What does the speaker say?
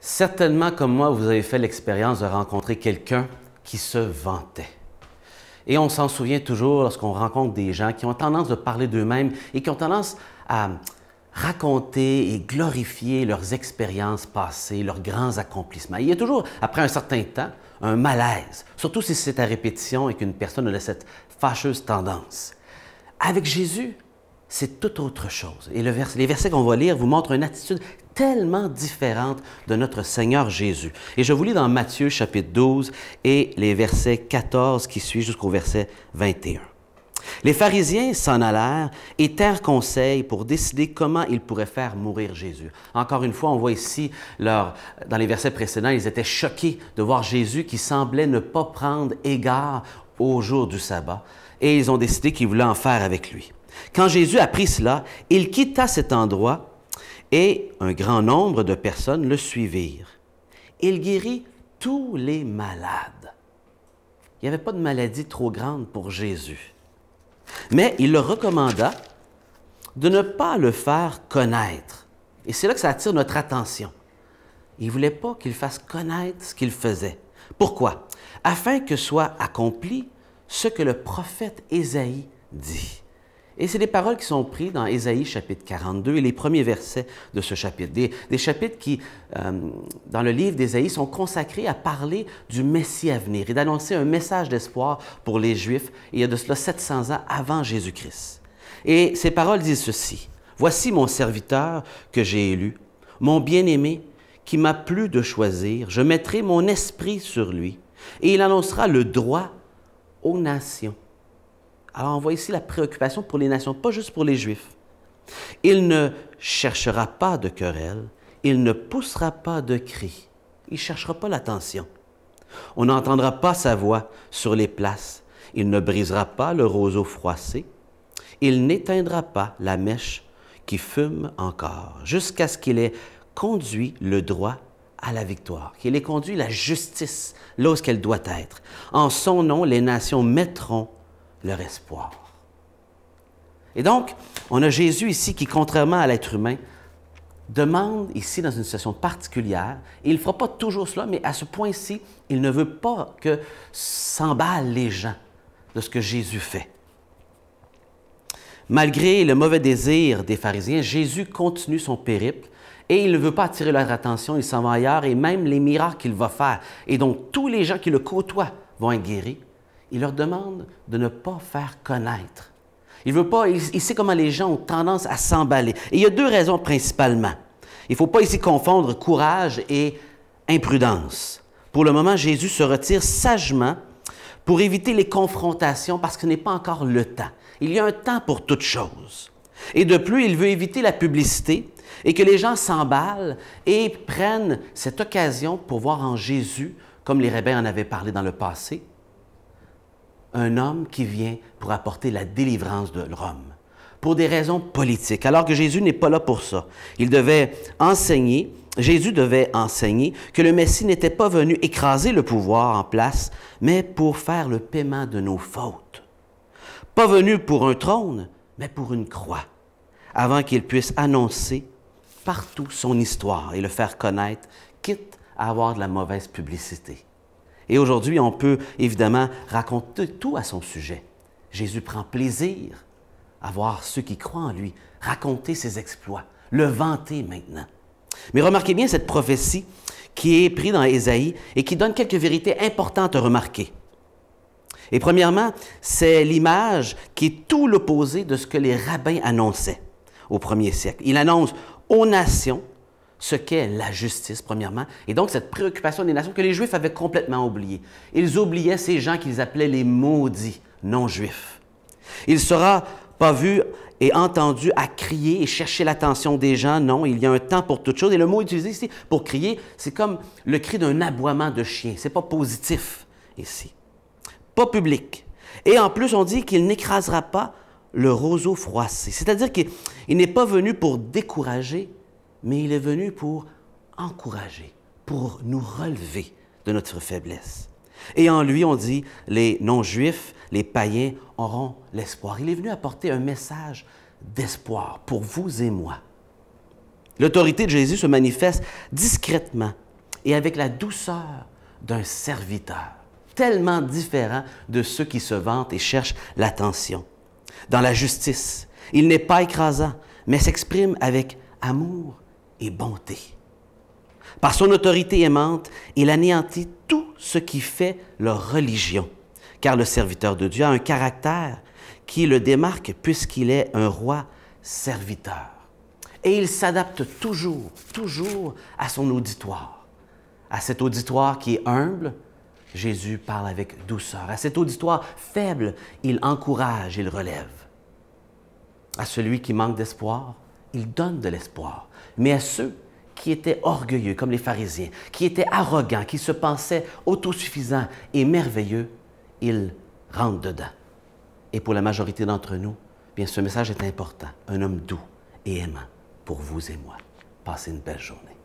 Certainement, comme moi, vous avez fait l'expérience de rencontrer quelqu'un qui se vantait. Et on s'en souvient toujours lorsqu'on rencontre des gens qui ont tendance de parler d'eux-mêmes et qui ont tendance à raconter et glorifier leurs expériences passées, leurs grands accomplissements. Il y a toujours, après un certain temps, un malaise, surtout si c'est à répétition et qu'une personne a cette fâcheuse tendance. Avec Jésus, c'est tout autre chose. Et les versets qu'on va lire vous montrent une attitude tellement différente de notre Seigneur Jésus. Et je vous lis dans Matthieu chapitre 12 et les versets 14 qui suivent jusqu'au verset 21. Les pharisiens s'en allèrent et tinrent conseil pour décider comment ils pourraient faire mourir Jésus. Encore une fois, on voit ici, dans les versets précédents, ils étaient choqués de voir Jésus qui semblait ne pas prendre égard au jour du sabbat. Et ils ont décidé qu'ils voulaient en faire avec lui. Quand Jésus apprit cela, il quitta cet endroit et un grand nombre de personnes le suivirent. Il guérit tous les malades. Il n'y avait pas de maladie trop grande pour Jésus. Mais il leur recommanda de ne pas le faire connaître. Et c'est là que ça attire notre attention. Il ne voulait pas qu'il fasse connaître ce qu'il faisait. Pourquoi? Afin que soit accompli ce que le prophète Ésaïe dit. Et c'est des paroles qui sont prises dans Ésaïe chapitre 42 et les premiers versets de ce chapitre. Des chapitres qui, dans le livre d'Ésaïe, sont consacrés à parler du Messie à venir et d'annoncer un message d'espoir pour les Juifs, il y a de cela 700 ans avant Jésus-Christ. Et ces paroles disent ceci: « Voici mon serviteur que j'ai élu, mon bien-aimé qui m'a plu de choisir. Je mettrai mon esprit sur lui et il annoncera le droit aux nations. » Alors, on voit ici la préoccupation pour les nations, pas juste pour les Juifs. Il ne cherchera pas de querelle, il ne poussera pas de cris, il ne cherchera pas l'attention. On n'entendra pas sa voix sur les places, il ne brisera pas le roseau froissé, il n'éteindra pas la mèche qui fume encore, jusqu'à ce qu'il ait conduit le droit à la victoire, qu'il ait conduit la justice là où qu'elle doit être. En son nom, les nations mettront leur espoir. Et donc, on a Jésus ici qui, contrairement à l'être humain, demande ici dans une situation particulière, et il ne fera pas toujours cela, mais à ce point-ci, il ne veut pas que s'emballent les gens de ce que Jésus fait. Malgré le mauvais désir des pharisiens, Jésus continue son périple et il ne veut pas attirer leur attention, il s'en va ailleurs et même les miracles qu'il va faire. Et donc, tous les gens qui le côtoient vont être guéris. Il leur demande de ne pas faire connaître. Il sait comment les gens ont tendance à s'emballer. Et il y a deux raisons principalement. Il ne faut pas ici confondre courage et imprudence. Pour le moment, Jésus se retire sagement pour éviter les confrontations parce que ce n'est pas encore le temps. Il y a un temps pour toute chose. Et de plus, il veut éviter la publicité et que les gens s'emballent et prennent cette occasion pour voir en Jésus, comme les rabbins en avaient parlé dans le passé, un homme qui vient pour apporter la délivrance de Rome, pour des raisons politiques, alors que Jésus n'est pas là pour ça. Jésus devait enseigner que le Messie n'était pas venu écraser le pouvoir en place, mais pour faire le paiement de nos fautes. Pas venu pour un trône, mais pour une croix, avant qu'il puisse annoncer partout son histoire et le faire connaître, quitte à avoir de la mauvaise publicité. Et aujourd'hui, on peut évidemment raconter tout à son sujet. Jésus prend plaisir à voir ceux qui croient en lui raconter ses exploits, le vanter maintenant. Mais remarquez bien cette prophétie qui est prise dans Ésaïe et qui donne quelques vérités importantes à remarquer. Et premièrement, c'est l'image qui est tout l'opposé de ce que les rabbins annonçaient au premier siècle. Il annonce aux nations ce qu'est la justice, premièrement, et donc cette préoccupation des nations que les Juifs avaient complètement oubliée. Ils oubliaient ces gens qu'ils appelaient les maudits non-juifs. Il ne sera pas vu et entendu à crier et chercher l'attention des gens. Non, il y a un temps pour toute chose. Et le mot utilisé ici pour crier, c'est comme le cri d'un aboiement de chien. Ce n'est pas positif ici. Pas public. Et en plus, on dit qu'il n'écrasera pas le roseau froissé. C'est-à-dire qu'il n'est pas venu pour décourager, mais il est venu pour encourager, pour nous relever de notre faiblesse. Et en lui, on dit, les non-juifs, les païens auront l'espoir. Il est venu apporter un message d'espoir pour vous et moi. L'autorité de Jésus se manifeste discrètement et avec la douceur d'un serviteur, tellement différent de ceux qui se vantent et cherchent l'attention. Dans la justice, il n'est pas écrasant, mais s'exprime avec amour et bonté. Par son autorité aimante, il anéantit tout ce qui fait leur religion, car le serviteur de Dieu a un caractère qui le démarque puisqu'il est un roi serviteur. Et il s'adapte toujours à son auditoire. À cet auditoire qui est humble, Jésus parle avec douceur. À cet auditoire faible, il encourage, il relève. À celui qui manque d'espoir, il donne de l'espoir. Mais à ceux qui étaient orgueilleux, comme les pharisiens, qui étaient arrogants, qui se pensaient autosuffisants et merveilleux, il rentre dedans. Et pour la majorité d'entre nous, bien, ce message est important. Un homme doux et aimant pour vous et moi. Passez une belle journée.